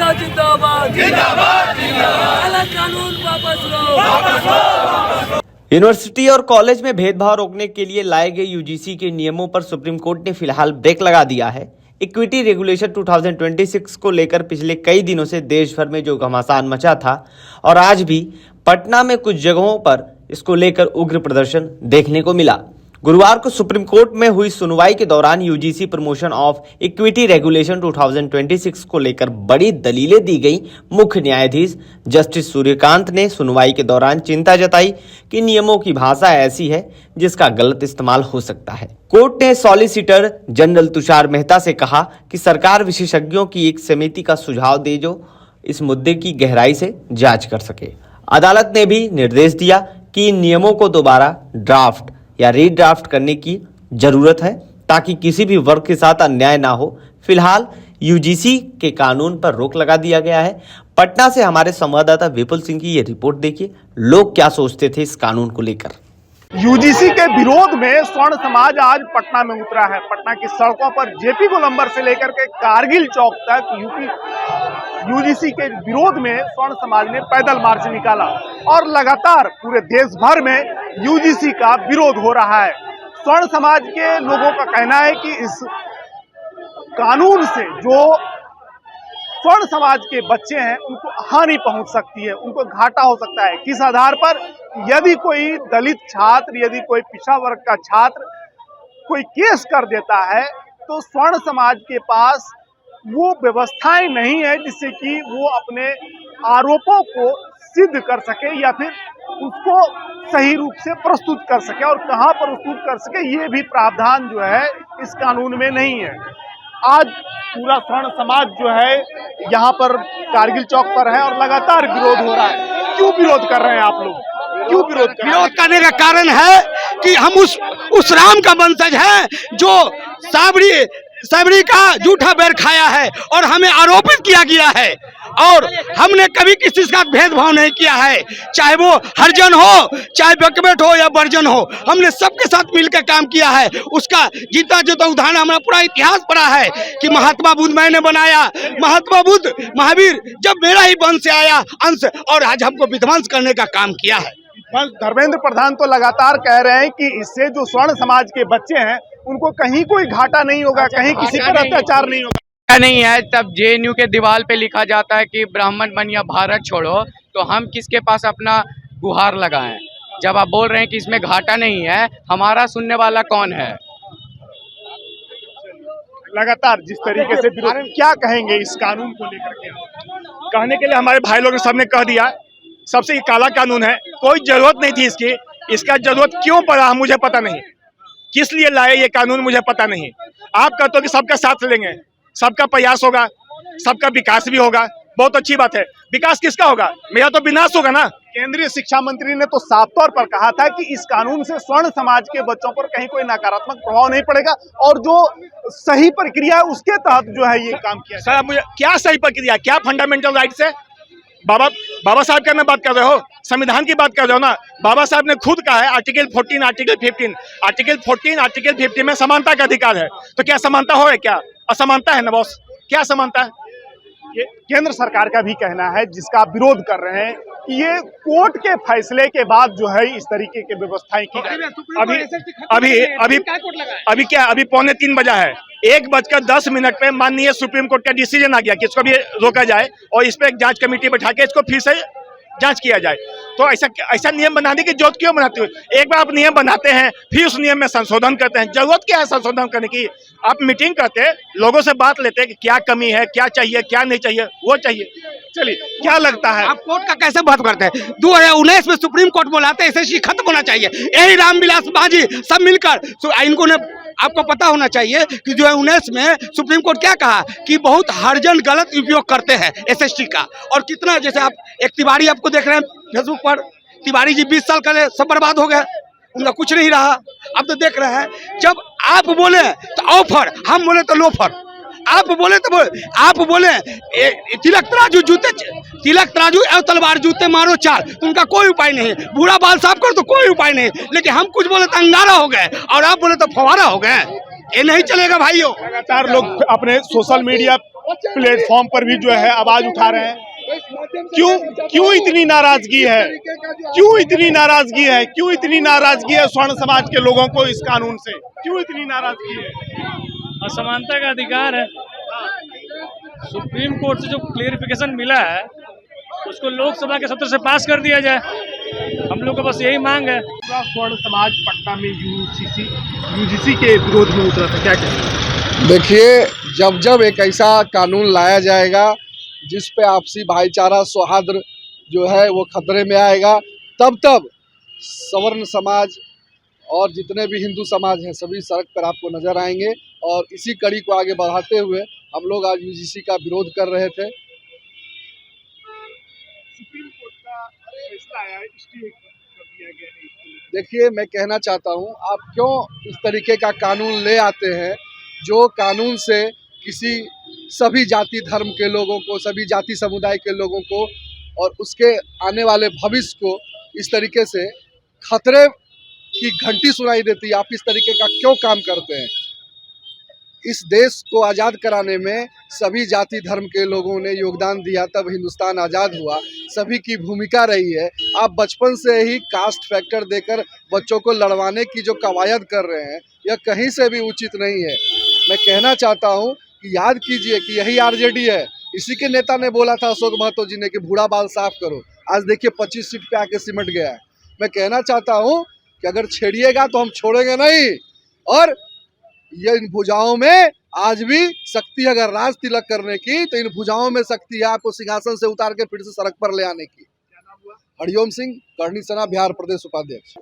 जनता जिंदाबाद जिंदाबाद जिंदाबाद, अलग कानून वापस लो। यूनिवर्सिटी और कॉलेज में भेदभाव रोकने के लिए लाए गए यूजीसी के नियमों पर सुप्रीम कोर्ट ने फिलहाल ब्रेक लगा दिया है। इक्विटी रेगुलेशन 2026 को लेकर पिछले कई दिनों से देश भर में जो घमासान मचा था और आज भी पटना में कुछ जगहों पर इसको लेकर उग्र प्रदर्शन देखने को मिला। गुरुवार को सुप्रीम कोर्ट में हुई सुनवाई के दौरान UGC promotion of equity regulation 2026 को लेकर बड़ी दलीलें दी गई। मुख्य न्यायाधीश जस्टिस सूर्यकांत ने सुनवाई के दौरान चिंता जताई कि नियमों की भाषा ऐसी है जिसका गलत इस्तेमाल हो सकता है। कोर्ट ने सॉलिसिटर जनरल तुषार मेहता से कहा कि सरकार विशेषज्ञों की एक समिति का सुझाव दे जो इस मुद्दे की गहराई से जांच कर सके। अदालत ने भी निर्देश दिया कि इन नियमों को दोबारा ड्राफ्ट या रीड्राफ्ट करने की जरूरत है ताकि किसी भी वर्ग के साथ अन्याय ना हो। फिलहाल यूजीसी के कानून पर रोक लगा दिया गया है। पटना से हमारे संवाददाता विपुल सिंह की ये रिपोर्ट देखिए, लोग क्या सोचते थे इस कानून को लेकर। यूजीसी के विरोध में स्वर्ण समाज आज पटना में उतरा है। पटना की सड़कों पर जेपी गोलंबर से लेकर के कारगिल चौक तक यूजीसी के विरोध में स्वर्ण समाज ने पैदल मार्च निकाला और लगातार पूरे देश भर में यूजीसी का विरोध हो रहा है। स्वर्ण समाज के लोगों का कहना है कि इस कानून से जो स्वर्ण समाज के बच्चे हैं उनको हानि पहुंच सकती है, उनको घाटा हो सकता है। किस आधार पर? यदि कोई दलित छात्र, यदि कोई पिछड़ा वर्ग का छात्र कोई केस कर देता है तो स्वर्ण समाज के पास वो व्यवस्थाएं नहीं है जिससे कि वो अपने आरोपों को सिद्ध कर सके या फिर उसको सही रूप से प्रस्तुत कर सके और कहां प्रस्तुत कर सके, ये भी प्रावधान जो है इस कानून में नहीं है। आज पूरा स्वर्ण समाज जो है यहाँ पर कारगिल चौक पर है और लगातार विरोध हो रहा है। क्यों विरोध कर रहे हैं आप लोग? क्यों विरोध करने का कारण है कि हम उस राम का वंशज है जो साबरी का झूठा बैर खाया है और हमें आरोपित किया गया है और हमने कभी किसी का भेदभाव नहीं किया है, चाहे वो हरिजन हो, चाहे बकबेट हो या बर्जन हो, हमने सबके साथ मिलकर काम किया है। उसका जीता जो उदाहरण हमारा पूरा इतिहास पड़ा है कि महात्मा बुद्ध मैंने बनाया, महात्मा बुद्ध महावीर जब मेरा ही वंश से आया अंश और आज हमको विध्वंस करने का काम किया है। धर्मेंद्र प्रधान तो लगातार कह रहे हैं कि इससे जो स्वर्ण समाज के बच्चे हैं उनको कहीं कोई घाटा नहीं होगा, कहीं किसी पर अत्याचार नहीं होगा। नहीं है। तब जेएनयू के दीवार पे लिखा जाता है कि ब्राह्मण बन या भारत छोड़ो, तो हम किसके पास अपना गुहार लगाएं? जब आप बोल रहे हैं कि इसमें घाटा नहीं है, हमारा सुनने वाला कौन है? लगातार जिस तरीके से क्या कहेंगे इस कानून को लेकर के? कहने के लिए हमारे भाई लोगों ने सबने कह दिया, सबसे ये काला कानून है, कोई जरूरत नहीं थी इसकी, इसका जरूरत क्यों पड़ा मुझे पता नहीं, किस लिए लाए ये कानून मुझे पता नहीं। आप कहते हो कि सबका साथ लेंगे, सबका प्रयास होगा, सबका विकास भी होगा, बहुत अच्छी बात है। विकास किसका होगा? मेरा तो विनाश होगा ना। केंद्रीय शिक्षा मंत्री ने तो साफ तौर पर कहा था कि इस कानून से स्वर्ण समाज के बच्चों पर कहीं कोई नकारात्मक प्रभाव नहीं पड़ेगा और जो सही प्रक्रिया है उसके तहत जो है ये काम किया। सर मुझे क्या सही प्रक्रिया, क्या फंडामेंटल राइट्स है? बाबा साहब का बात कर रहे हो, संविधान की बात कर रहे हो ना। बाबा साहब ने खुद कहा है आर्टिकल 14, आर्टिकल 15 में समानता का अधिकार है। तो क्या समानता हो है? क्या असमानता है ना बॉस? क्या समानता है? केंद्र सरकार का भी कहना है, जिसका आप विरोध कर रहे हैं, कि ये कोर्ट के फैसले के बाद जो है इस तरीके की व्यवस्थाएं की जाए। अभी 2:45 बजा है, 1:10 पे माननीय सुप्रीम कोर्ट का डिसीजन आ गया कि इसको भी रोका जाए और इस पर एक जांच कमेटी बैठा के इसको फिर से जांच किया जाए। तो ऐसा नियम बनाने की जरूरत क्यों बनाते हो? एक बार आप नियम बनाते हैं फिर उस नियम में संशोधन करते हैं, जरूरत क्या है संशोधन करने की? आप मीटिंग करते हैं, लोगों से बात लेते हैं कि क्या कमी है, क्या चाहिए, क्या नहीं चाहिए, वो चाहिए। चलिए, क्या लगता है आप कोर्ट का कैसे बात करते हैं? 2019 में सुप्रीम कोर्ट बुलाते हैं, एसएससी खत्म होना चाहिए। यही रामविलास बाजी सब मिलकर इनको ने आपको पता होना चाहिए कि 2019 में सुप्रीम कोर्ट क्या कहा कि बहुत हरिजन गलत उपयोग करते हैं एसएसटी का। और कितना, जैसे आप एक तिवारी आपको देख रहे हैं फेसबुक पर, तिवारी जी 20 साल का सब बर्बाद हो गए, उनका कुछ नहीं रहा। अब तो देख रहे हैं, जब आप बोले तो ऑफर, हम बोले तो लोफर, आप बोले तिलक तराजू और तलवार जूते मारो चाल, तो उनका कोई उपाय नहीं। बूढ़ा बाल साफ करो तो कोई उपाय नहीं, लेकिन हम कुछ बोले तो अंगारा हो गए और आप बोले तो फवारा हो गए। ये नहीं चलेगा भाइयों। लगातार लोग अपने सोशल मीडिया प्लेटफॉर्म पर भी जो है आवाज उठा रहे हैं। क्यों इतनी नाराजगी है? क्यों इतनी नाराजगी है? क्यों इतनी नाराजगी है स्वर्ण समाज के लोगों को इस कानून से? क्यों इतनी नाराजगी है? असमानता का अधिकार है। सुप्रीम कोर्ट से जो क्लेरिफिकेशन मिला है उसको लोकसभा के सत्र से पास कर दिया जाए। हम लोग का बस यही मांग है। स्वर्ण समाज पटना में यूजीसी के विरोध में उतरा था, क्या कहेंगे? देखिए, जब जब एक ऐसा कानून लाया जाएगा जिस पे आपसी भाईचारा सौहार्द जो है वो खतरे में आएगा, तब तब सवर्ण समाज और जितने भी हिंदू समाज हैं सभी सड़क पर आपको नजर आएंगे। और इसी कड़ी को आगे बढ़ाते हुए हम लोग आज यूजीसी का विरोध कर रहे थे। सुप्रीम कोर्ट का फैसला आया है, स्टे कर दिया गया है इसको। देखिए, मैं कहना चाहता हूं, आप क्यों इस तरीके का कानून ले आते हैं जो कानून से किसी सभी जाति धर्म के लोगों को, सभी जाति समुदाय के लोगों को और उसके आने वाले भविष्य को इस तरीके से खतरे की घंटी सुनाई देती है। आप इस तरीके का क्यों काम करते हैं? इस देश को आज़ाद कराने में सभी जाति धर्म के लोगों ने योगदान दिया, तब हिंदुस्तान आज़ाद हुआ। सभी की भूमिका रही है। आप बचपन से ही कास्ट फैक्टर देकर बच्चों को लड़वाने की जो कवायद कर रहे हैं, यह कहीं से भी उचित नहीं है। मैं कहना चाहता हूं कि याद कीजिए कि यही आरजेडी है। इसी के नेता ने बोला था अशोक महतो जी ने कि बूढ़ा बाल साफ करो। आज देखिए 25 सीट पे आके सिमट गया है। मैं कहना चाहता हूं कि अगर छेड़िएगा तो हम छोड़ेंगे नहीं। और ये इन भुजाओं में आज भी शक्ति है, अगर राज तिलक करने की तो इन भुजाओं में शक्ति है आपको सिंहासन से उतार के फिर से सड़क पर ले आने की। हरिओम सिंह, करनी सेना, बिहार प्रदेश उपाध्यक्ष।